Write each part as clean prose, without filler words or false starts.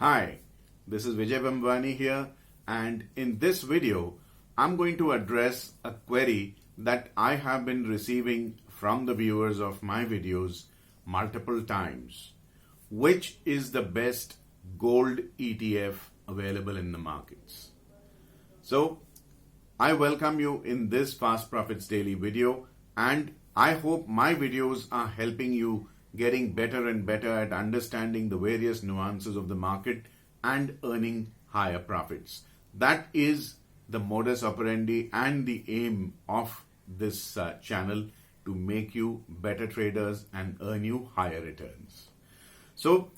Hi, this is Vijay Bambwani here, and in this video I'm going to address a query that I have been receiving from the viewers of my videos multiple times. Which is the best gold ETF available in the markets? So I welcome you in this Fast Profits Daily video, and I hope my videos are helping you getting better and better at understanding the various nuances of the market and earning higher profits. That is the modus operandi and the aim of this channel, to make you better traders and earn you higher returns. So,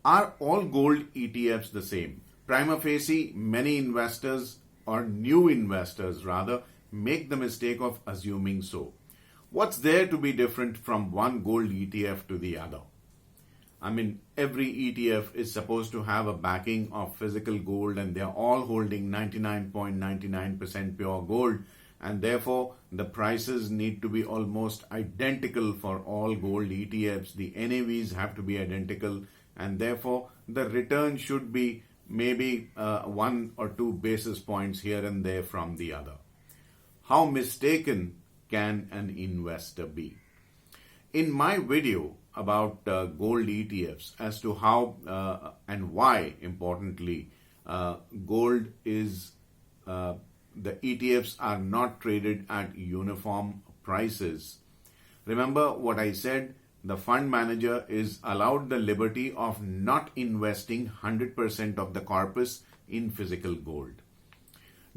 are all gold ETFs the same? Prima facie, many investors, or new investors rather, make the mistake of assuming so. What's there to be different from one gold ETF to the other? I mean, every ETF is supposed to have a backing of physical gold, and they're all holding 99.99% pure gold, and therefore the prices need to be almost identical for all gold ETFs. The NAVs have to be identical, and therefore the return should be maybe 1 or 2 basis points here and there from the other. How mistaken can an investor be? In my video about gold ETFs, as to how and why, importantly, gold is the ETFs are not traded at uniform prices. Remember what I said, the fund manager is allowed the liberty of not investing 100% of the corpus in physical gold.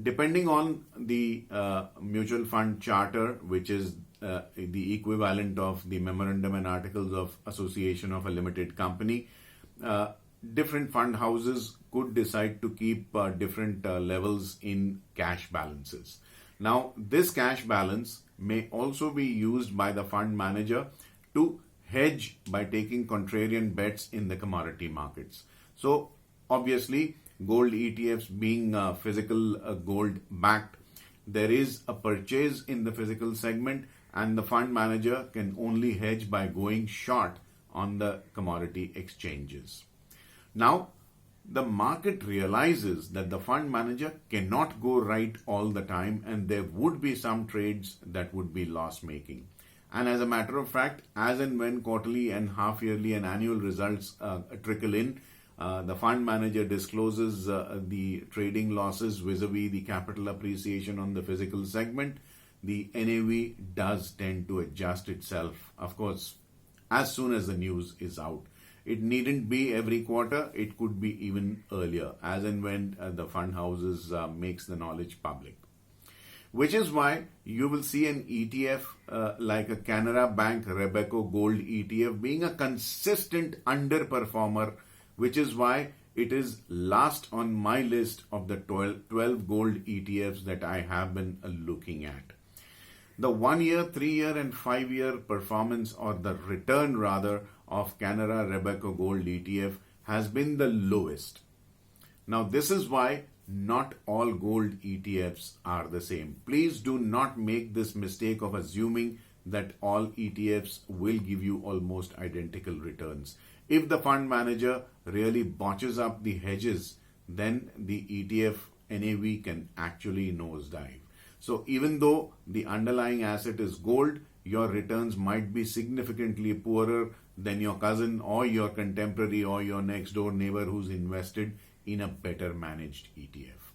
Depending on the mutual fund charter, which is the equivalent of the memorandum and articles of association of a limited company, different fund houses could decide to keep different levels in cash balances. Now, this cash balance may also be used by the fund manager to hedge by taking contrarian bets in the commodity markets. So, obviously, gold ETFs being physical gold backed, there is a purchase in the physical segment, and the fund manager can only hedge by going short on the commodity exchanges. Now, the market realizes that the fund manager cannot go right all the time, and there would be some trades that would be loss making. And as a matter of fact, as and when quarterly and half yearly and annual results trickle in, the fund manager discloses the trading losses vis-a-vis the capital appreciation on the physical segment. The NAV does tend to adjust itself, of course, as soon as the news is out. It needn't be every quarter, it could be even earlier, as and when the fund houses makes the knowledge public. Which is why you will see an ETF like a Canara Bank Rebecco Gold ETF being a consistent underperformer, which is why it is last on my list of the 12 gold ETFs that I have been looking at. The 1 year, 3 year and 5 year performance, or the return rather, of Canara Rebecco Gold ETF has been the lowest. Now, this is why not all gold ETFs are the same. Please do not make this mistake of assuming that all ETFs will give you almost identical returns. If the fund manager really botches up the hedges, then the ETF NAV can actually nosedive. So even though the underlying asset is gold, your returns might be significantly poorer than your cousin or your contemporary or your next door neighbor who's invested in a better managed ETF.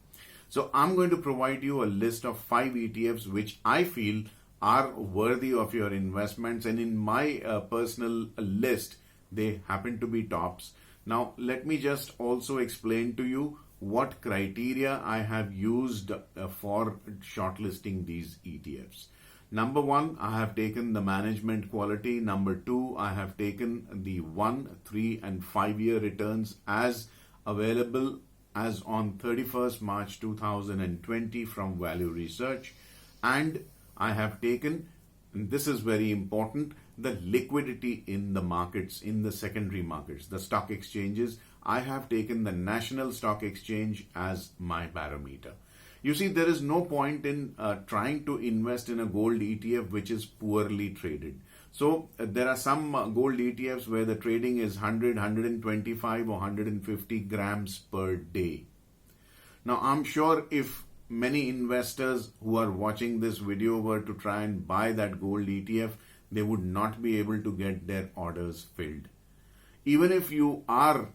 So I'm going to provide you a list of 5 ETFs which I feel are worthy of your investments, and in my personal list, they happen to be tops. Now, let me just also explain to you what criteria I have used for shortlisting these ETFs. Number 1, I have taken the management quality. Number 2, I have taken the 1, 3 and 5 year returns as available as on 31st March 2020 from Value Research. And I have taken, and this is very important, the liquidity in the markets, in the secondary markets, the stock exchanges. I have taken the National Stock Exchange as my barometer. You see, there is no point in trying to invest in a gold ETF which is poorly traded. So there are some gold ETFs where the trading is 100, 125 or 150 grams per day. Now I'm sure if many investors who are watching this video were to try and buy that gold ETF, they would not be able to get their orders filled. Even if you are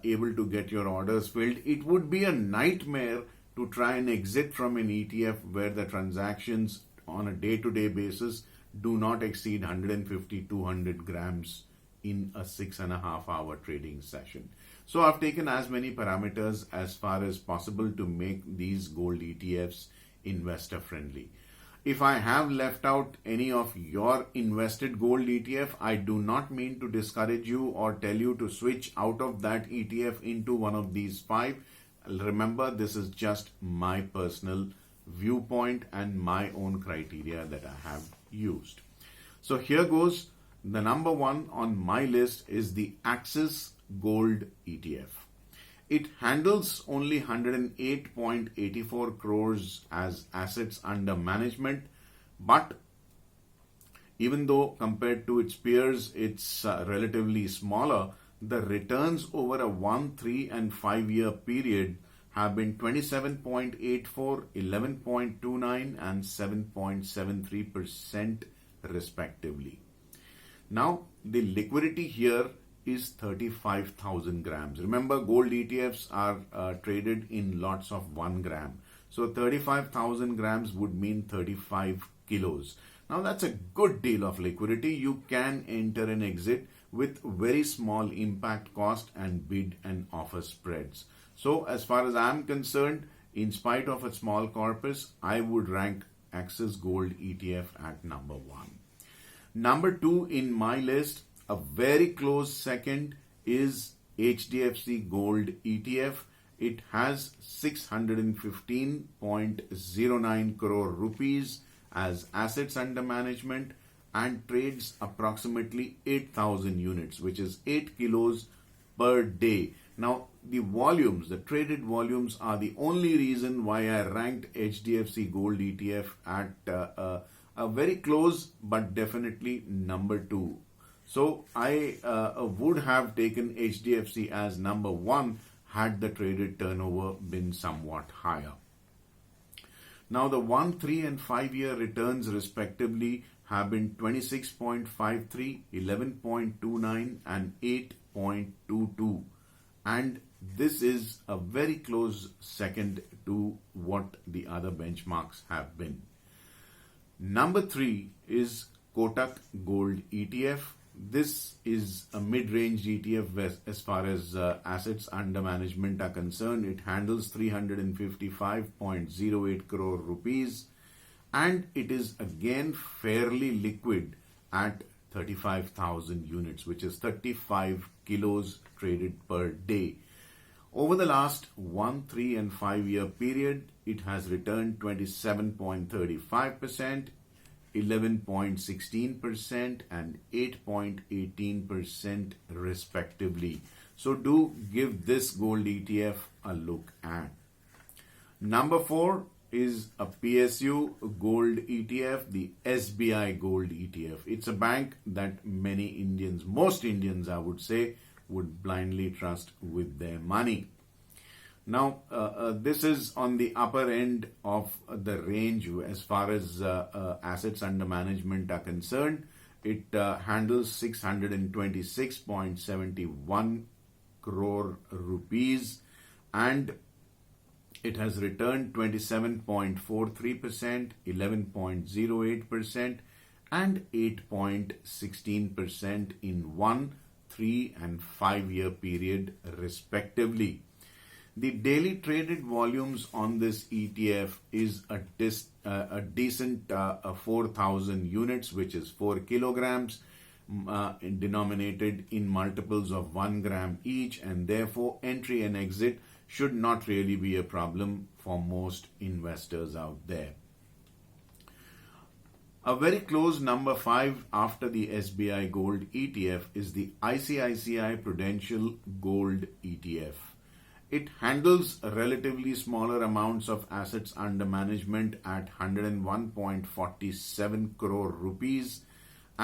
able to get your orders filled, it would be a nightmare to try and exit from an ETF where the transactions on a day-to-day basis do not exceed 150, 200 grams in a 6.5 hour trading session. So I've taken as many parameters as far as possible to make these gold ETFs investor friendly. If I have left out any of your invested gold ETF, I do not mean to discourage you or tell you to switch out of that ETF into one of these 5. Remember, this is just my personal viewpoint and my own criteria that I have used. So here goes. The number 1 on my list is the Icici Gold ETF. It handles only 108.84 crores as assets under management, but even though compared to its peers it's relatively smaller, the returns over a 1, 3 and 5 year period have been 27.84, 11.29 and 7.73% respectively. Now the liquidity here is 35,000 grams. Remember, gold ETFs are traded in lots of 1 gram. So 35,000 grams would mean 35 kilos. Now that's a good deal of liquidity. You can enter and exit with very small impact cost and bid and offer spreads. So as far as I'm concerned, in spite of a small corpus, I would rank Icici Gold ETF at number 1. Number 2 in my list, a very close second, is HDFC Gold ETF. It has 615.09 crore rupees as assets under management and trades approximately 8,000 units, which is 8 kilos per day. Now, the volumes, the traded volumes, are the only reason why I ranked HDFC Gold ETF at a very close but definitely number 2. So I would have taken HDFC as number 1 had the traded turnover been somewhat higher. Now the 1, 3 and 5 year returns respectively have been 26.53, 11.29 and 8.22, and this is a very close second to what the other benchmarks have been. Number 3 is KOTAK Gold ETF. This is a mid-range ETF as far as assets under management are concerned. It handles 355.08 crore rupees and it is again fairly liquid at 35,000 units, which is 35 kilos traded per day. Over the last 1, 3 and 5 year period, it has returned 27.35%, 11.16% and 8.18% respectively. So do give this gold ETF a look at. Number 4 is a PSU gold ETF, the SBI Gold ETF. It's a bank that many Indians, most Indians I would say, would blindly trust with their money. Now, this is on the upper end of the range as far as assets under management are concerned. It handles 626.71 crore rupees and it has returned 27.43%, 11.08% and 8.16% in 1, 3 and 5 year period respectively. The daily traded volumes on this ETF is a decent 4,000 units, which is 4 kilograms, denominated in multiples of 1 gram each, and therefore entry and exit should not really be a problem for most investors out there. A very close number 5 after the SBI Gold ETF is the Icici Prudential Gold ETF. It handles relatively smaller amounts of assets under management at 101.47 crore rupees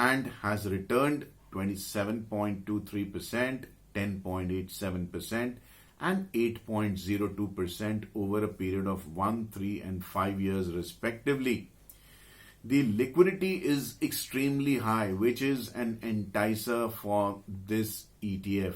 and has returned 27.23%, 10.87%, and 8.02% over a period of 1, 3, and 5 years respectively. The liquidity is extremely high, which is an enticer for this ETF.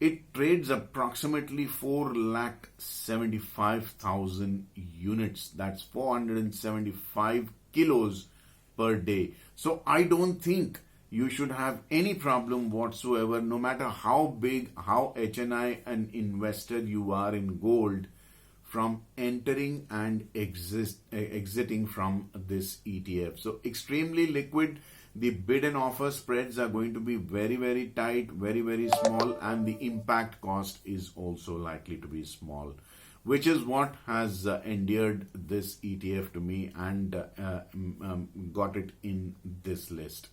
It trades approximately 4,75,000 units. That's 475 kilos per day. So I don't think you should have any problem whatsoever, no matter how big, how HNI an investor you are in gold, from entering and exiting from this ETF. So extremely liquid. The bid and offer spreads are going to be very, very tight, very, very small, and the impact cost is also likely to be small, which is what has endeared this ETF to me and got it in this list.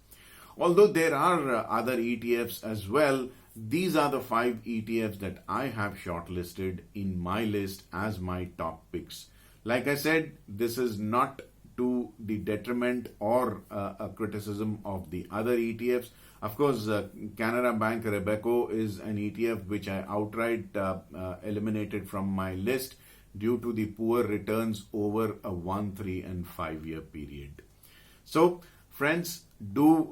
Although there are other ETFs as well, these are the 5 ETFs that I have shortlisted in my list as my top picks. Like I said, this is not to the detriment or a criticism of the other ETFs. Of course, Canara Bank Rebecco is an ETF which I outright eliminated from my list due to the poor returns over a 1, 3, and 5 year period. So, friends, do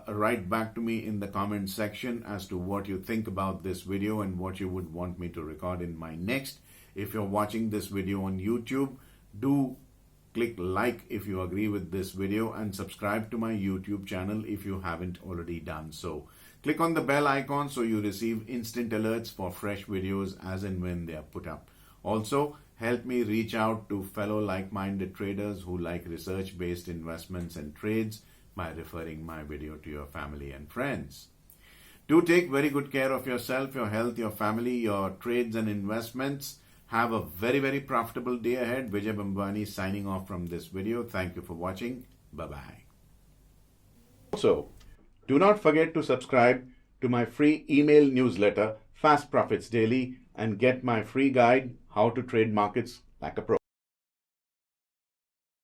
write back to me in the comment section as to what you think about this video and what you would want me to record in my next. If you're watching this video on YouTube, do click like if you agree with this video and subscribe to my YouTube channel if you haven't already done so. Click on the bell icon so you receive instant alerts for fresh videos as and when they are put up. Also, help me reach out to fellow like-minded traders who like research-based investments and trades by referring my video to your family and friends. Do take very good care of yourself, your health, your family, your trades and investments. Have a very, very profitable day ahead. Vijay Bambwani signing off from this video. Thank you for watching. Bye-bye. Also, do not forget to subscribe to my free email newsletter, Fast Profits Daily, and get my free guide, How to Trade Markets Like a Pro.